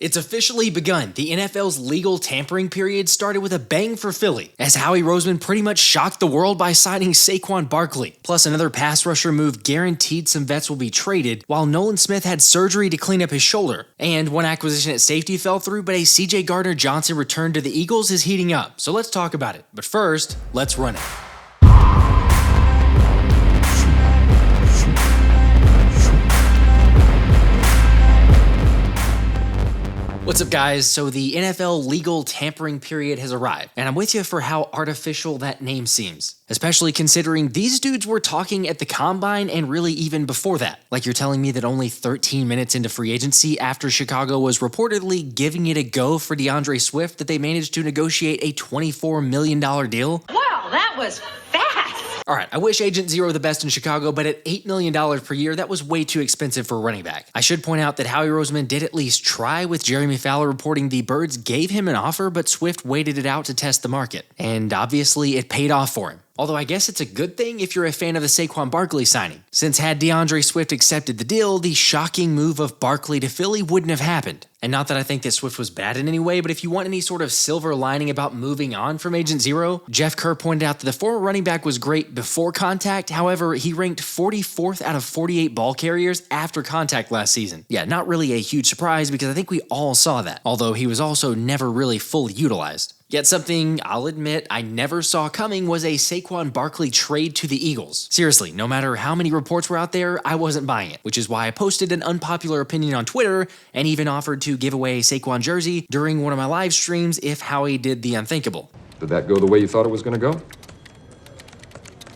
It's officially begun. The NFL's legal tampering period started with a bang for Philly, as Howie Roseman pretty much shocked the world by signing Saquon Barkley. Plus, another pass rusher move guaranteed some vets will be traded, while Nolan Smith had surgery to clean up his shoulder. And one acquisition at safety fell through, but a CJ Gardner Johnson return to the Eagles is heating up. So let's talk about it. But first, let's run it. What's up, guys? So the NFL legal tampering period has arrived, and I'm with you for how artificial that name seems, especially considering these dudes were talking at the Combine and really even before that. Like, you're telling me that only 13 minutes into free agency after Chicago was reportedly giving it a go for DeAndre Swift that they managed to negotiate a $24 million deal? Wow, that was fast! Alright, I wish Agent Zero the best in Chicago, but at $8 million per year, that was way too expensive for a running back. I should point out that Howie Roseman did at least try, with Jeremy Fowler reporting the Birds gave him an offer, but Swift waited it out to test the market. And obviously, it paid off for him. Although I guess it's a good thing if you're a fan of the Saquon Barkley signing, since had DeAndre Swift accepted the deal, the shocking move of Barkley to Philly wouldn't have happened. And not that I think that Swift was bad in any way, but if you want any sort of silver lining about moving on from Agent Zero, Jeff Kerr pointed out that the former running back was great before contact. However, he ranked 44th out of 48 ball carriers after contact last season. Yeah, not really a huge surprise because I think we all saw that, although he was also never really fully utilized. Yet something I'll admit I never saw coming was a Saquon Barkley trade to the Eagles. Seriously, no matter how many reports were out there, I wasn't buying it, which is why I posted an unpopular opinion on Twitter and even offered to give away a Saquon jersey during one of my live streams if Howie did the unthinkable. Did that go the way you thought it was going to go?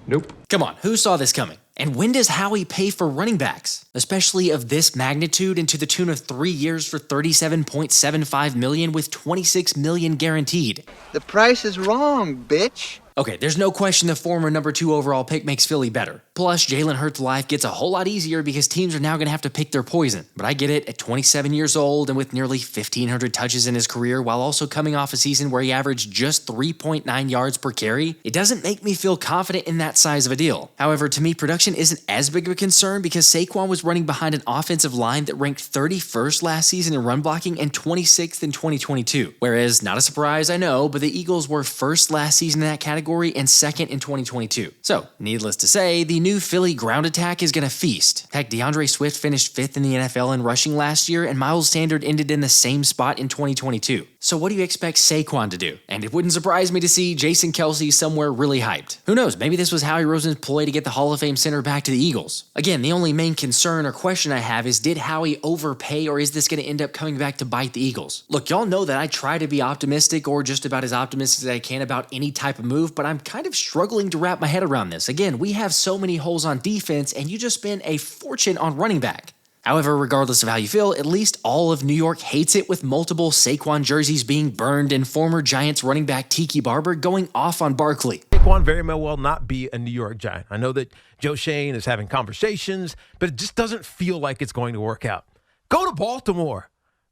Nope. Come on, who saw this coming? And when does Howie pay for running backs? Especially of this magnitude and to the tune of 3 years for $37.75 million with $26 million guaranteed. The price is wrong, bitch. Okay, there's no question the former number 2 overall pick makes Philly better. Plus, Jalen Hurts' life gets a whole lot easier because teams are now going to have to pick their poison. But I get it, at 27 years old and with nearly 1,500 touches in his career while also coming off a season where he averaged just 3.9 yards per carry, it doesn't make me feel confident in that size of a deal. However, to me, production isn't as big of a concern because Saquon was running behind an offensive line that ranked 31st last season in run blocking and 26th in 2022. Whereas, not a surprise, I know, but the Eagles were first last season in that category and second in 2022. So, needless to say, the new Philly ground attack is going to feast. Heck, DeAndre Swift finished 5th in the NFL in rushing last year, and Miles Sanders ended in the same spot in 2022. So what do you expect Saquon to do? And it wouldn't surprise me to see Jason Kelce somewhere really hyped. Who knows, maybe this was Howie Roseman's ploy to get the Hall of Fame center back to the Eagles. Again, the only main concern or question I have is, did Howie overpay, or is this going to end up coming back to bite the Eagles? Look, y'all know that I try to be optimistic, or just about as optimistic as I can about any type of move, but I'm kind of struggling to wrap my head around this. Again, we have so many holes on defense, and you just spend a fortune on running back. However, regardless of how you feel, at least all of New York hates it, with multiple Saquon jerseys being burned and former Giants running back Tiki Barber going off on Barkley. Saquon very well not be a New York Giant. I know that Joe Shane is having conversations, but it just doesn't feel like it's going to work out. Go to Baltimore.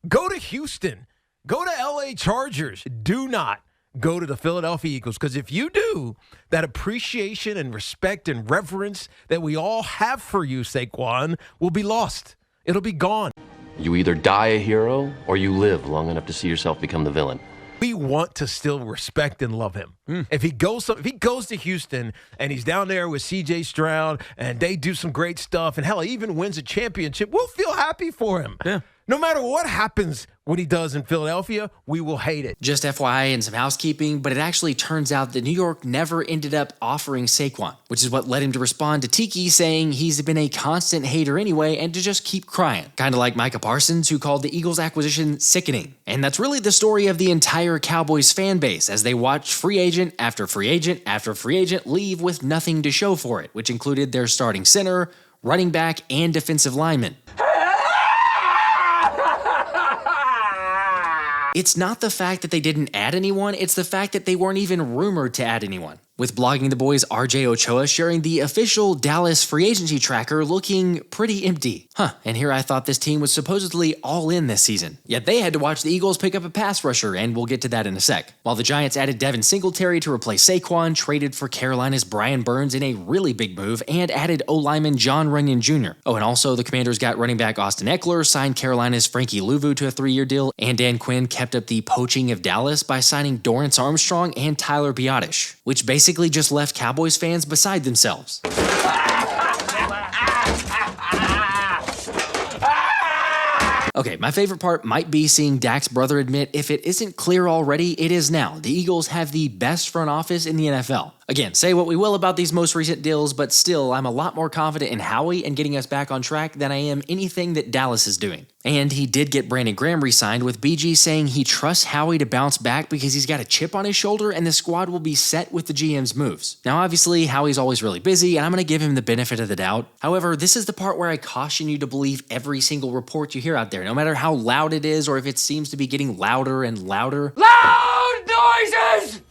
Go to Houston. Go to LA Chargers. Do not go to the Philadelphia Eagles, because if you do, that appreciation and respect and reverence that we all have for you, Saquon, will be lost. It'll be gone. You either die a hero or you live long enough to see yourself become the villain. We want to still respect and love him. If he goes to Houston and he's down there with CJ Stroud and they do some great stuff, and hell, he even wins a championship, we'll feel happy for him. Yeah. No matter what happens when he does in Philadelphia, we will hate it. Just FYI and some housekeeping, but it actually turns out that New York never ended up offering Saquon, which is what led him to respond to Tiki saying he's been a constant hater anyway and to just keep crying. Kind of like Micah Parsons, who called the Eagles acquisition sickening. And that's really the story of the entire Cowboys fan base as they watch free agent after free agent after free agent leave with nothing to show for it, which included their starting center, running back, and defensive lineman. It's not the fact that they didn't add anyone, it's the fact that they weren't even rumored to add anyone. With Blogging the Boys' RJ Ochoa sharing the official Dallas free agency tracker looking pretty empty. And here I thought this team was supposedly all in this season. Yet they had to watch the Eagles pick up a pass rusher, and we'll get to that in a sec. While the Giants added Devin Singletary to replace Saquon, traded for Carolina's Brian Burns in a really big move, and added O-lineman John Runyon Jr. Oh, and also the Commanders got running back Austin Eckler, signed Carolina's Frankie Louvu to a 3-year deal, and Dan Quinn kept up the poaching of Dallas by signing Dorrance Armstrong and Tyler Biadasz, which basically just left Cowboys fans beside themselves. Okay, my favorite part might be seeing Dak's brother admit if it isn't clear already, it is now. The Eagles have the best front office in the NFL. Again, say what we will about these most recent deals, but still, I'm a lot more confident in Howie and getting us back on track than I am anything that Dallas is doing. And he did get Brandon Graham re-signed, with BG saying he trusts Howie to bounce back because he's got a chip on his shoulder and the squad will be set with the GM's moves. Now, obviously, Howie's always really busy, and I'm going to give him the benefit of the doubt. However, this is the part where I caution you to believe every single report you hear out there, no matter how loud it is or if it seems to be getting louder and louder. Loud noises!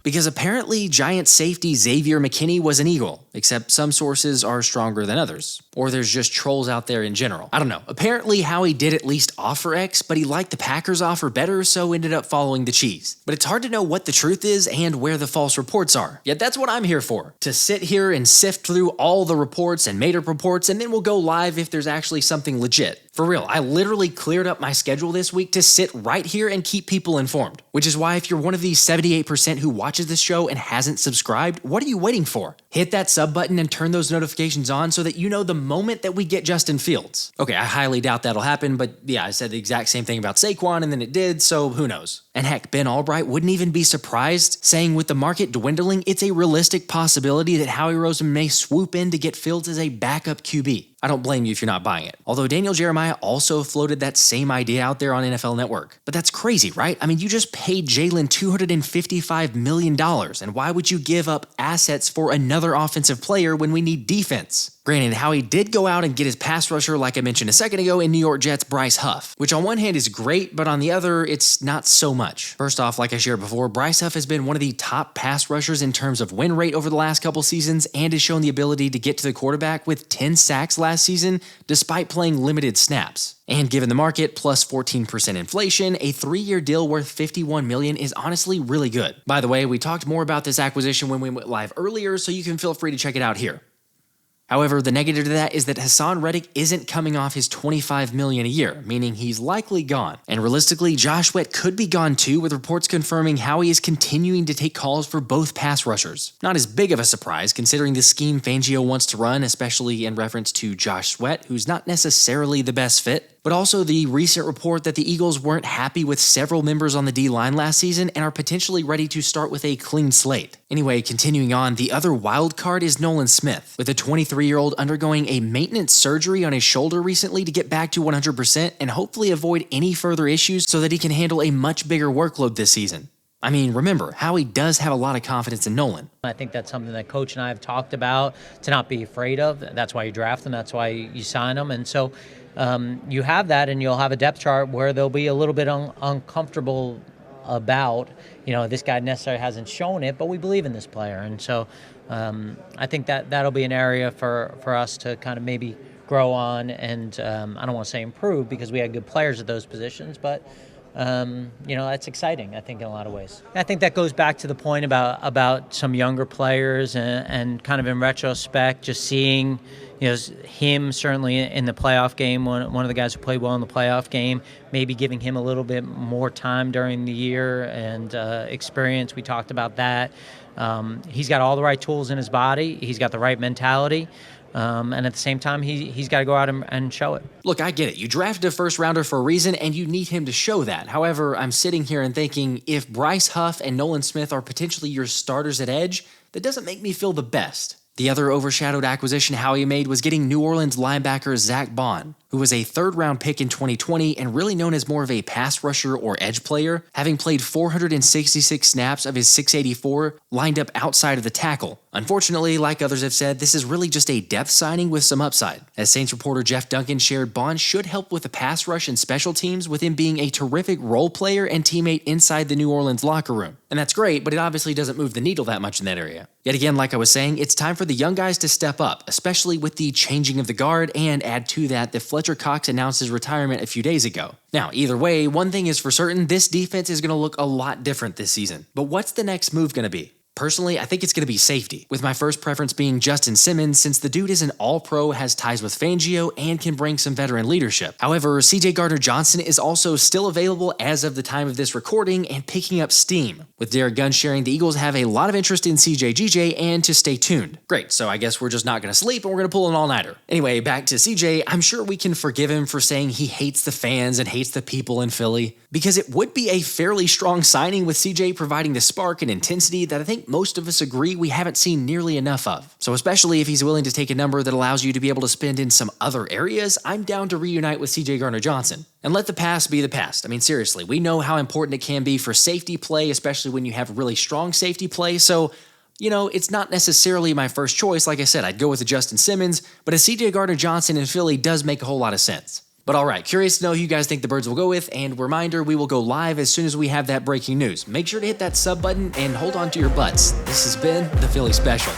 Because apparently Giants safety Xavier McKinney was an Eagle, except some sources are stronger than others. Or there's just trolls out there in general. I don't know. Apparently Howie did at least offer X, but he liked the Packers offer better, so ended up following the cheese. But it's hard to know what the truth is and where the false reports are. Yet that's what I'm here for. To sit here and sift through all the reports and made-up reports, and then we'll go live if there's actually something legit. For real, I literally cleared up my schedule this week to sit right here and keep people informed. Which is why if you're one of these 78% who watches this show and hasn't subscribed, what are you waiting for? Hit that sub button and turn those notifications on so that you know the moment that we get Justin Fields. Okay, I highly doubt that'll happen, but yeah, I said the exact same thing about Saquon and then it did, so who knows? And heck, Ben Albright wouldn't even be surprised, saying with the market dwindling, it's a realistic possibility that Howie Roseman may swoop in to get Fields as a backup QB. I don't blame you if you're not buying it. Although Daniel Jeremiah also floated that same idea out there on NFL Network. But that's crazy, right? I mean, you just paid Jalen $255 million, and why would you give up assets for another offensive player when we need defense? Granted, Howie did go out and get his pass rusher, like I mentioned a second ago, in New York Jets' Bryce Huff, which on one hand is great, but on the other, it's not so much. First off, like I shared before, Bryce Huff has been one of the top pass rushers in terms of win rate over the last couple seasons and has shown the ability to get to the quarterback with 10 sacks last season, despite playing limited snaps. And given the market, plus 14% inflation, a 3-year deal worth $51 million is honestly really good. By the way, we talked more about this acquisition when we went live earlier, so you can feel free to check it out here. However, the negative to that is that Haason Reddick isn't coming off his $25 million a year, meaning he's likely gone. And realistically, Josh Sweat could be gone too, with reports confirming Howie is continuing to take calls for both pass rushers. Not as big of a surprise, considering the scheme Fangio wants to run, especially in reference to Josh Sweat, who's not necessarily the best fit. But also the recent report that the Eagles weren't happy with several members on the D-line last season and are potentially ready to start with a clean slate. Anyway, continuing on, the other wild card is Nolan Smith, with a 23-year-old undergoing a maintenance surgery on his shoulder recently to get back to 100% and hopefully avoid any further issues so that he can handle a much bigger workload this season. I mean, remember, Howie does have a lot of confidence in Nolan. I think that's something that Coach and I have talked about, to not be afraid of. That's why you draft them. That's why you sign them. And so you have that, and you'll have a depth chart where they'll be a little bit uncomfortable about, this guy necessarily hasn't shown it, but we believe in this player. And so I think that'll be an area for us to kind of maybe grow on and I don't want to say improve because we had good players at those positions, but that's exciting, I think, in a lot of ways. I think that goes back to the point about some younger players and kind of in retrospect, just seeing, him certainly in the playoff game, one of the guys who played well in the playoff game, maybe giving him a little bit more time during the year and experience. We talked about that. He's got all the right tools in his body. He's got the right mentality. And at the same time, he's got to go out and show it. Look, I get it. You drafted a first rounder for a reason, and you need him to show that. However, I'm sitting here and thinking, if Bryce Huff and Nolan Smith are potentially your starters at edge, that doesn't make me feel the best. The other overshadowed acquisition Howie made was getting New Orleans linebacker Zach Bond, who was a third-round pick in 2020 and really known as more of a pass rusher or edge player, having played 466 snaps of his 684 lined up outside of the tackle. Unfortunately, like others have said, this is really just a depth signing with some upside. As Saints reporter Jeff Duncan shared, Bond should help with the pass rush and special teams with him being a terrific role player and teammate inside the New Orleans locker room. And that's great, but it obviously doesn't move the needle that much in that area. Yet again, like I was saying, it's time for the young guys to step up, especially with the changing of the guard, and add to that Fletcher Cox announced his retirement a few days ago. Now, either way, one thing is for certain, this defense is going to look a lot different this season. But what's the next move going to be? Personally, I think it's going to be safety, with my first preference being Justin Simmons, since the dude is an all-pro, has ties with Fangio, and can bring some veteran leadership. However, CJ Gardner Johnson is also still available as of the time of this recording and picking up steam. With Derek Gunn sharing, the Eagles have a lot of interest in CJ and to stay tuned. Great, so I guess we're just not going to sleep and we're going to pull an all-nighter. Anyway, back to CJ, I'm sure we can forgive him for saying he hates the fans and hates the people in Philly, because it would be a fairly strong signing with CJ providing the spark and intensity that I think most of us agree we haven't seen nearly enough of. So especially if he's willing to take a number that allows you to be able to spend in some other areas, I'm down to reunite with CJ Gardner Johnson. And let the past be the past. I mean, seriously, we know how important it can be for safety play, especially when you have really strong safety play, so it's not necessarily my first choice. Like I said, I'd go with the Justin Simmons, but a CJ Gardner Johnson in Philly does make a whole lot of sense. But alright, curious to know who you guys think the Birds will go with, and reminder, we will go live as soon as we have that breaking news. Make sure to hit that sub button and hold on to your butts. This has been the Philly Special.